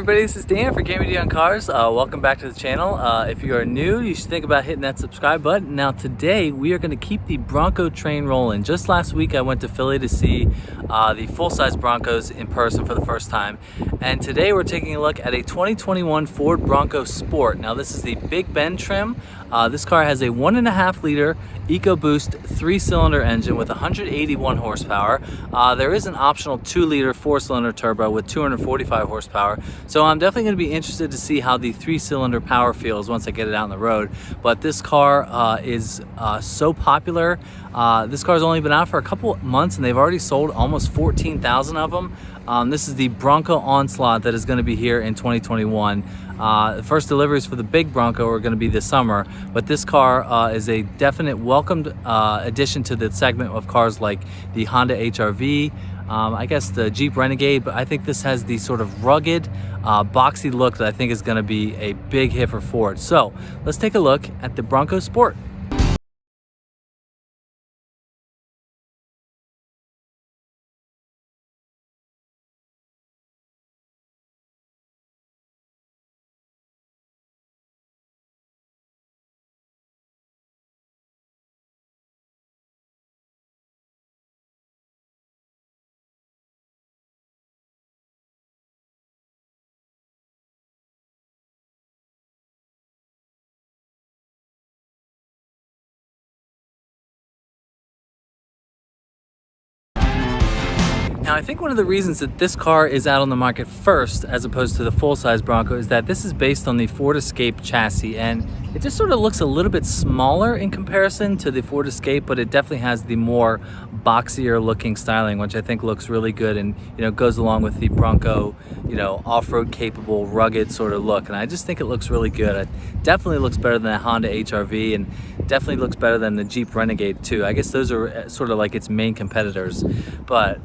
everybody, this is Dan for GemmyD on Cars. Welcome back to the channel. If you are new, you should think about hitting that subscribe button. Now today we are going to keep the Bronco train rolling. Just last week I went to Philly to see the full-size Broncos in person for the first time. And today we're taking a look at a 2021 Ford Bronco Sport. Now this is the Big Bend trim. This car has a 1.5 liter EcoBoost 3-cylinder engine with 181 horsepower. There is an optional 2-liter 4-cylinder turbo with 245 horsepower. So I'm definitely going to be interested to see how the 3-cylinder power feels once I get it out on the road. But this car is so popular. This car's only been out for a couple months and they've already sold almost 14,000 of them. This is the Bronco Onslaught that is going to be here in 2021. The first deliveries for the big Bronco are going to be this summer, but this car is a definite welcomed addition to the segment of cars like the Honda HR-V, I guess the Jeep Renegade, but I think this has the sort of rugged, boxy look that I think is going to be a big hit for Ford. So let's take a look at the Bronco Sport. Now, I think one of the reasons that this car is out on the market first as opposed to the full-size Bronco is that this is based on the Ford Escape chassis, and it just sort of looks a little bit smaller in comparison to the Ford Escape, but it definitely has the more boxier looking styling, which I think looks really good and, you know, goes along with the Bronco, you know, off-road capable, rugged sort of look. And I just think it looks really good. It definitely looks better than the Honda HR-V and definitely looks better than the Jeep Renegade too. I guess those are sort of like its main competitors. But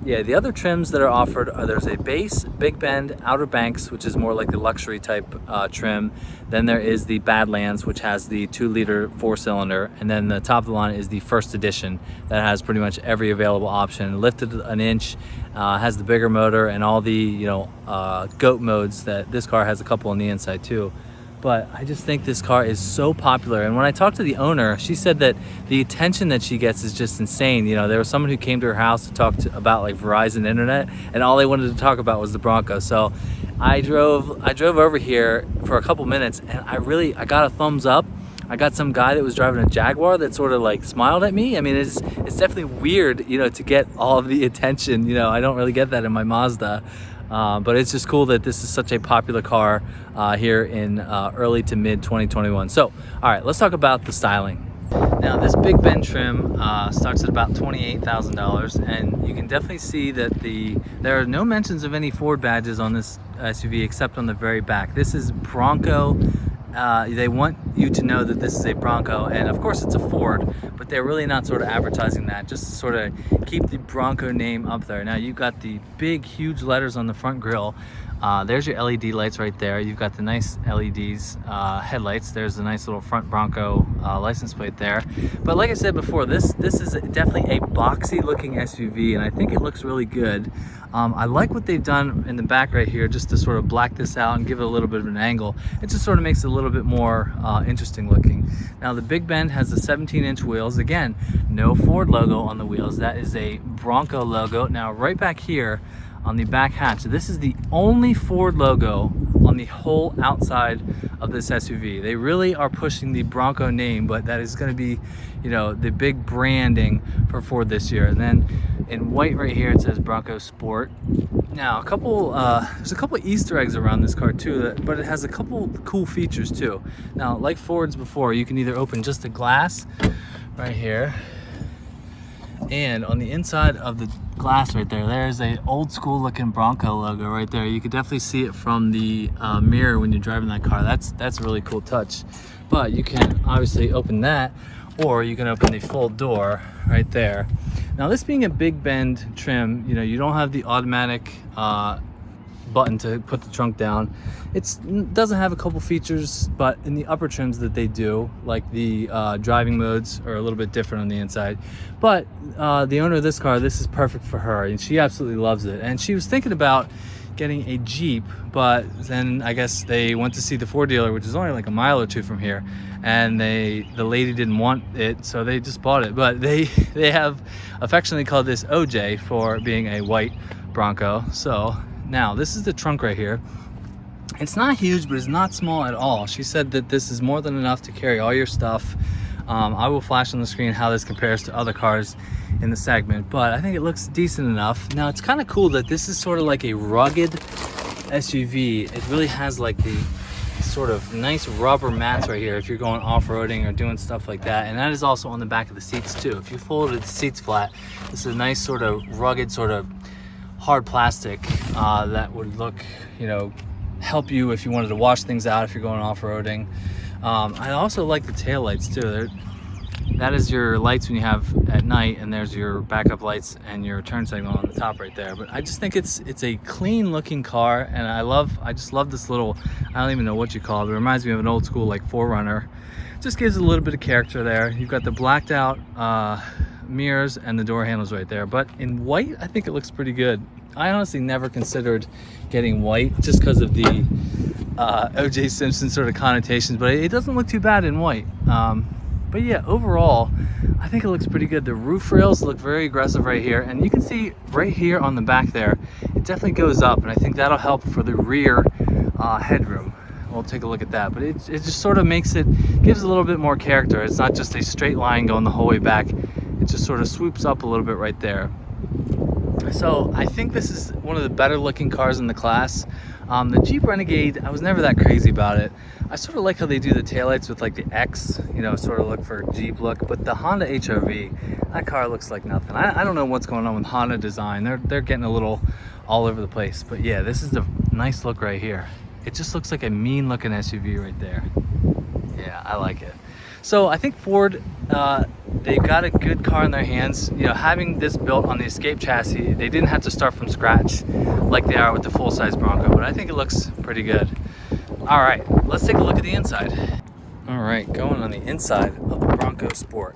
yeah, the other trims that are offered are there's a base, Big Bend, Outer Banks, which is more like the luxury type trim. Then there is the Badlands, which has the 2-liter 4-cylinder, and then the top of the line is the first edition that has pretty much every available option, lifted an inch, has the bigger motor and all the, you know, GOAT modes that this car has a couple on the inside too. But I just think this car is so popular. And when I talked to the owner, she said that the attention that she gets is just insane. You know, there was someone who came to her house to talk about like Verizon internet, and all they wanted to talk about was the Bronco. So I drove over here for a couple minutes, and I got a thumbs up. I got some guy that was driving a Jaguar that sort of like smiled at me. I mean, it's definitely weird, you know, to get all of the attention. You know, I don't really get that in my Mazda. But it's just cool that this is such a popular car here in early to mid 2021. So, all right, let's talk about the styling. Now, this Big Bend trim starts at about $28,000, and you can definitely see that there are no mentions of any Ford badges on this SUV except on the very back. This is Bronco. They want you to know that this is a Bronco, and of course it's a Ford, but they're really not sort of advertising that, just to sort of keep the Bronco name up there. Now you've got the big huge letters on the front grille. There's your LED lights right there. You've got the nice LEDs headlights. There's a nice little front Bronco license plate there. But like I said before, this is definitely a boxy looking SUV, and I think it looks really good. I like what they've done in the back right here, just to sort of black this out and give it a little bit of an angle. It just sort of makes it a little bit more interesting looking. Now the Big Bend has the 17-inch wheels. Again, no Ford logo on the wheels. That is a Bronco logo. Now right back here on the back hatch, this is the only Ford logo on the whole outside of this SUV. They really are pushing the Bronco name, but that is going to be, you know, the big branding for Ford this year. And then in white right here it says Bronco Sport. Now there's a couple Easter eggs around this car too, but it has a couple cool features too. Now, like Ford's before, you can either open just the glass right here, and on the inside of the glass right there, there's a old school looking Bronco logo right there. You can definitely see it from the mirror when you're driving that car. That's a really cool touch. But you can obviously open that, or you can open the full door right there. Now, this being a Big Bend trim, you know, you don't have the automatic button to put the trunk down. It doesn't have a couple features, but in the upper trims that they do, like the driving modes are a little bit different on the inside. But the owner of this car, this is perfect for her, and she absolutely loves it. And she was thinking about, getting a Jeep, but then I guess they went to see the Ford dealer, which is only like a mile or two from here, and the lady didn't want it, so they just bought it. But they have affectionately called this OJ for being a white Bronco. So now this is the trunk right here. It's not huge, but it's not small at all. She said that this is more than enough to carry all your stuff. I will flash on the screen how this compares to other cars in the segment, but I think it looks decent enough. Now it's kind of cool that this is sort of like a rugged SUV. It really has like the sort of nice rubber mats right here if you're going off-roading or doing stuff like that, and that is also on the back of the seats too. If you folded the seats flat, this is a nice sort of rugged, sort of hard plastic that would look, you know, help you if you wanted to wash things out if you're going off-roading. I also like the tail lights too. That is your lights when you have at night, and there's your backup lights and your turn signal on the top right there. But I just think it's a clean looking car, and I just love this little, I don't even know what you call it. It reminds me of an old school like 4Runner. Just gives it a little bit of character there. You've got the blacked out mirrors and the door handles right there. But in white, I think it looks pretty good. I honestly never considered getting white just because of the O.J. Simpson sort of connotations, but it doesn't look too bad in white. But yeah, overall, I think it looks pretty good. The roof rails look very aggressive right here, and you can see right here on the back there, it definitely goes up, and I think that'll help for the rear headroom. We'll take a look at that, but it just sort of makes it, gives a little bit more character. It's not just a straight line going the whole way back. It just sort of swoops up a little bit right there. So I think this is one of the better looking cars in the class. The Jeep Renegade, I was never that crazy about it. I sort of like how they do the taillights with like the X, you know, sort of look for Jeep look, but the Honda HR-V, that car looks like nothing. I don't know what's going on with Honda design. They're getting a little all over the place, but yeah, this is the nice look right here. It just looks like a mean looking SUV right there. Yeah, I like it. So I think Ford, they've got a good car in their hands. You know, having this built on the Escape chassis, they didn't have to start from scratch like they are with the full-size Bronco, but I think it looks pretty good. All right, let's take a look at the inside. All right, going on the inside of the Bronco Sport.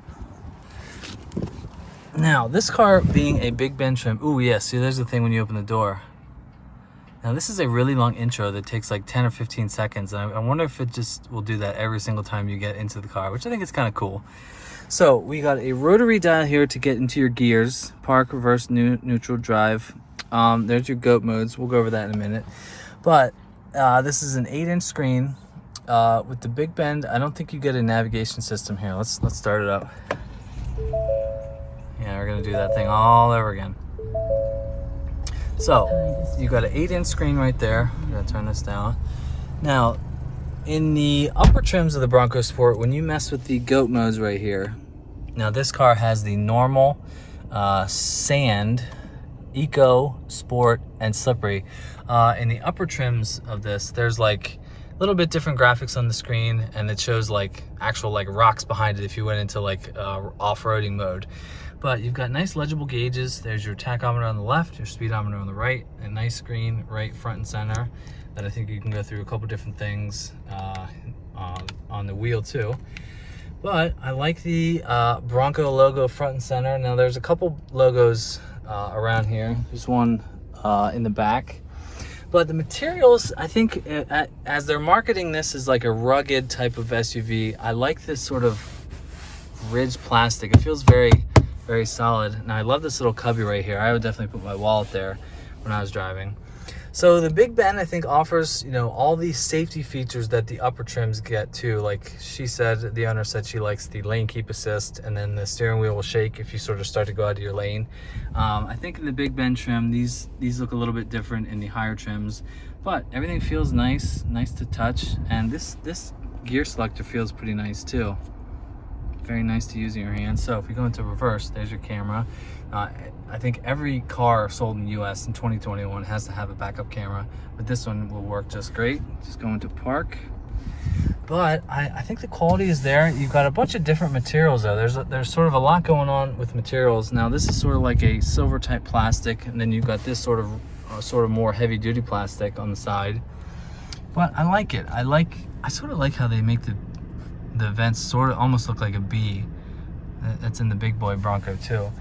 Now, this car being a Big Ben trim, ooh yeah, see there's the thing when you open the door. Now this is a really long intro that takes like 10 or 15 seconds. And I wonder if it just will do that every single time you get into the car, which I think is kind of cool. So we got a rotary dial here to get into your gears, park, reverse, neutral, drive. There's your GOAT modes. We'll go over that in a minute. But this is an 8-inch screen with the Big Bend. I don't think you get a navigation system here. Let's start it up. Yeah, we're gonna do that thing all over again. So you got an 8-inch screen right there. I'm gonna turn this down. Now, in the upper trims of the Bronco Sport, when you mess with the GOAT modes right here, now this car has the normal, sand, eco, sport, and slippery. In the upper trims of this, there's like a little bit different graphics on the screen, and it shows like actual like rocks behind it if you went into like off-roading mode. But you've got nice legible gauges. There's your tachometer on the left, your speedometer on the right, a nice screen right front and center that I think you can go through a couple different things on the wheel too. But I like the Bronco logo front and center. Now there's a couple logos around here. There's one in the back. But the materials, I think as they're marketing this as like a rugged type of SUV, I like this sort of ridged plastic. It feels very solid. And I love this little cubby right here. I would definitely put my wallet there when I was driving. So the Big Ben, I think, offers, you know, all these safety features that the upper trims get too. Like she said, the owner said she likes the lane keep assist, and then the steering wheel will shake if you sort of start to go out of your lane. I think in the Big Ben trim, these look a little bit different in the higher trims, but everything feels nice to touch. And this gear selector feels pretty nice too. Very nice to use in your hands. So if we go into reverse, there's your camera. I think every car sold in the US in 2021 has to have a backup camera, but this one will work just great. Just go into park. But I think the quality is there. You've got a bunch of different materials though. There's sort of a lot going on with materials. Now this is sort of like a silver type plastic, and then you've got this sort of more heavy duty plastic on the side. But I like it. I sort of like how they make the vents sort of almost look like a B. That's in the big boy Bronco too.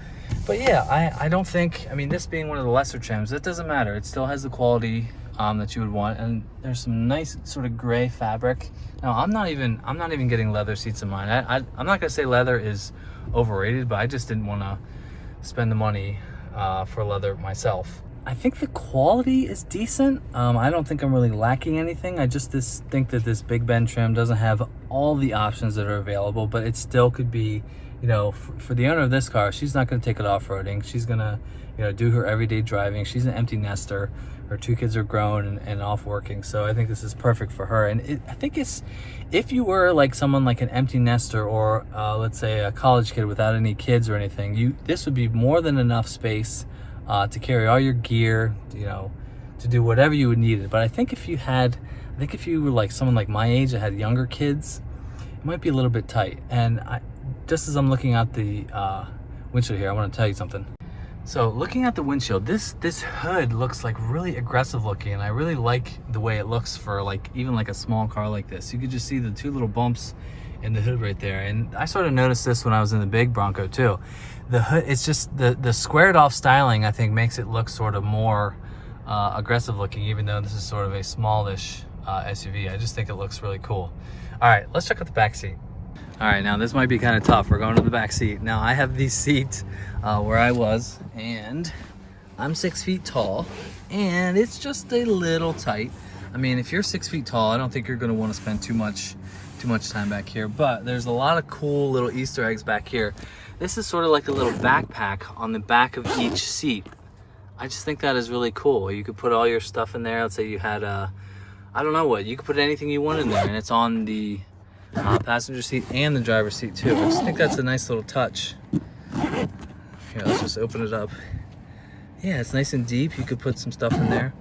But yeah, I don't think, I mean, this being one of the lesser trims, it doesn't matter. It still has the quality that you would want, and there's some nice sort of gray fabric. Now, I'm not even getting leather seats in mine. I'm not gonna say leather is overrated, but I just didn't want to spend the money for leather myself. I think the quality is decent. I don't think I'm really lacking anything. I just think that this Big Ben trim doesn't have all the options that are available, but it still could be, you know, for the owner of this car, she's not going to take it off-roading. She's going to, you know, do her everyday driving. She's an empty nester. Her 2 kids are grown and off working, so I think this is perfect for her. And I think it's, if you were like someone like an empty nester, or let's say a college kid without any kids or anything, this would be more than enough space to carry all your gear, you know, to do whatever you would need it. But I think if you were like someone like my age that had younger kids, it might be a little bit tight. And just as I'm looking at the windshield here, I want to tell you something. So looking at the windshield, this hood looks like really aggressive looking, and I really like the way it looks for like even like a small car like this. You could just see the 2 little bumps in the hood right there, and I sort of noticed this when I was in the big Bronco too. The hood, it's just the squared off styling, I think, makes it look sort of more aggressive looking, even though this is sort of a smallish SUV. I just think it looks really cool. All right, let's check out the back seat. All right, now this might be kind of tough. We're going to the back seat. Now I have these seats where I was, and I'm 6 feet tall, and it's just a little tight. I mean, if you're 6 feet tall, I don't think you're going to want to spend too much time back here, but there's a lot of cool little Easter eggs back here. This is sort of like a little backpack on the back of each seat. I just think that is really cool. You could put all your stuff in there. Let's say you had I don't know what, you could put anything you want in there, and it's on the passenger seat and the driver's seat too. I just think that's a nice little touch. Here, let's just open it up. Yeah, it's nice and deep. You could put some stuff in there.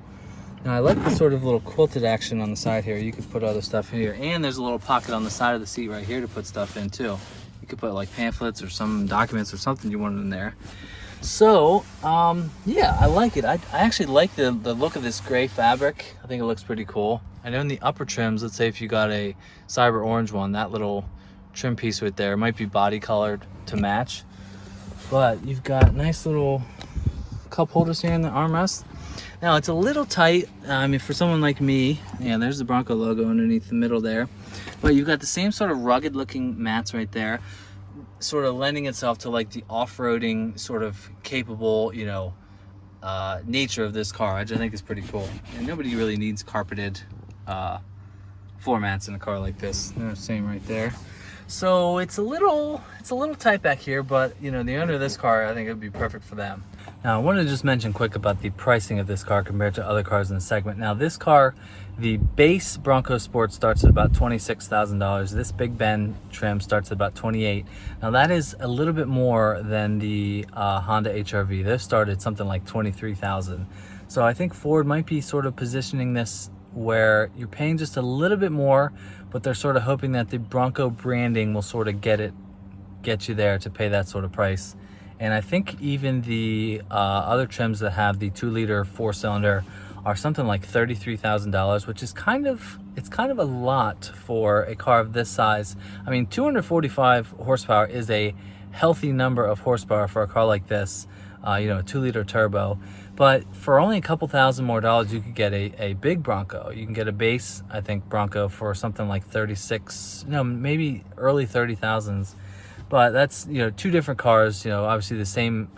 Now I like the sort of little quilted action on the side here. You could put other stuff in here, and there's a little pocket on the side of the seat right here to put stuff in too. You could put like pamphlets or some documents or something you wanted in there. So yeah, I like it. I actually like the look of this gray fabric. I think it looks pretty cool. I know in the upper trims, let's say if you got a cyber orange one, that little trim piece right there might be body colored to match, but you've got nice little cup holders here in the armrest. Now it's a little tight, I mean, for someone like me. Yeah, there's the Bronco logo underneath the middle there, but you've got the same sort of rugged looking mats right there, sort of lending itself to like the off-roading sort of capable, you know, nature of this car, which I think is pretty cool. And nobody really needs carpeted floor mats in a car like this. They're the same right there. So it's a little tight back here, but you know, the owner of this car, I think it would be perfect for them. Now I wanted to just mention quick about the pricing of this car compared to other cars in the segment. Now this car, the base Bronco Sport starts at about $26,000. This Big Ben trim starts at about $28,000. Now that is a little bit more than the Honda HR-V. They started something like $23,000. So I think Ford might be sort of positioning this where you're paying just a little bit more, but they're sort of hoping that the Bronco branding will sort of get you there to pay that sort of price. And I think even the other trims that have the 2-liter 4-cylinder are something like $33,000, which is kind of a lot for a car of this size. I mean, 245 horsepower is a healthy number of horsepower for a car like this, you know, a 2-liter turbo. But for only a couple thousand more dollars, you could get a big Bronco. You can get a base, I think, Bronco for something like 36, no, maybe early 30,000s. But that's, you know, 2 different cars, you know, obviously the same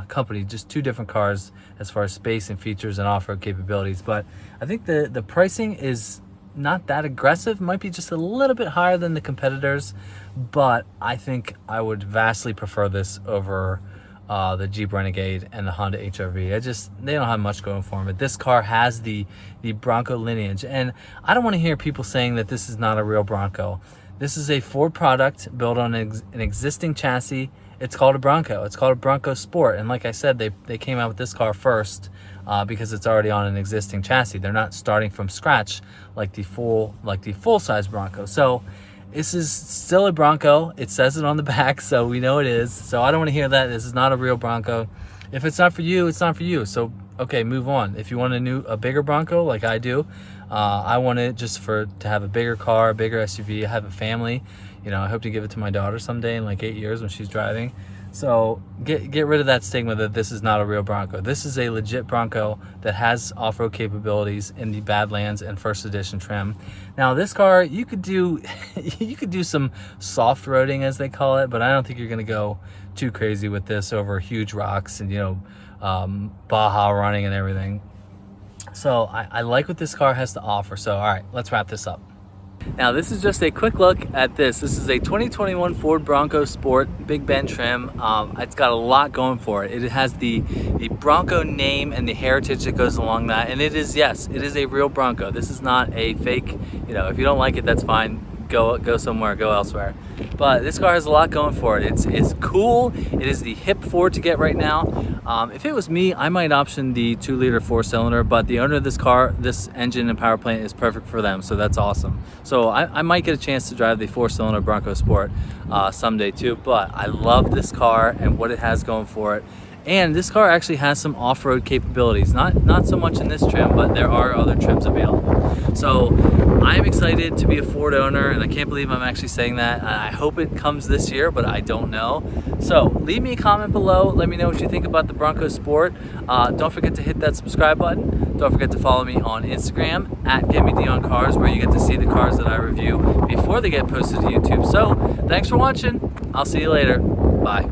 company, just 2 different cars as far as space and features and off-road capabilities. But I think the pricing is not that aggressive, might be just a little bit higher than the competitors, but I think I would vastly prefer this over the Jeep Renegade and the Honda HR-V. They don't have much going for them. But this car has the Bronco lineage, and I don't want to hear people saying that this is not a real Bronco. This is a Ford product built on an existing chassis. It's called a Bronco. It's called a Bronco Sport, and like I said, they came out with this car first because it's already on an existing chassis. They're not starting from scratch like the full-size Bronco. So this is still a Bronco. It says it on the back, so we know it is. So I don't want to hear that. This is not a real Bronco. If it's not for you, it's not for you. So, okay, move on. If you want a bigger Bronco like I do, I want it just to have a bigger car, a bigger SUV, have a family. You You know, I hope to give it to my daughter someday in like 8 years when she's driving. So get rid of that stigma that this is not a real Bronco. This is a legit Bronco that has off-road capabilities in the Badlands and first edition trim. Now this car, you could do you could do some soft roading as they call it, but I don't think you're gonna go too crazy with this over huge rocks and, you know, Baja running and everything. So I like what this car has to offer. So all right, let's wrap this up. Now this is just a quick look at this. This is a 2021 Ford Bronco Sport Big Bend trim. It's got a lot going for it. It has the Bronco name and the heritage that goes along that. And it is, yes, it is a real Bronco. This is not a fake, you know, if you don't like it, that's fine. Go somewhere, go elsewhere. But this car has a lot going for it. It's cool. It is the hip Ford to get right now. If it was me, I might option the 2-liter 4-cylinder, but the owner of this car, this engine and power plant is perfect for them, so that's awesome. So I might get a chance to drive the 4-cylinder Bronco Sport someday too, but I love this car and what it has going for it. And this car actually has some off-road capabilities, not so much in this trim, but there are other trims available. So I'm excited to be a Ford owner, and I can't believe I'm actually saying that. I hope it comes this year, but I don't know. So leave me a comment below. Let me know what you think about the Bronco Sport. Don't forget to hit that subscribe button. Don't forget to follow me on Instagram at GemmyD on Cars, where you get to see the cars that I review before they get posted to YouTube. So thanks for watching. I'll see you later. Bye.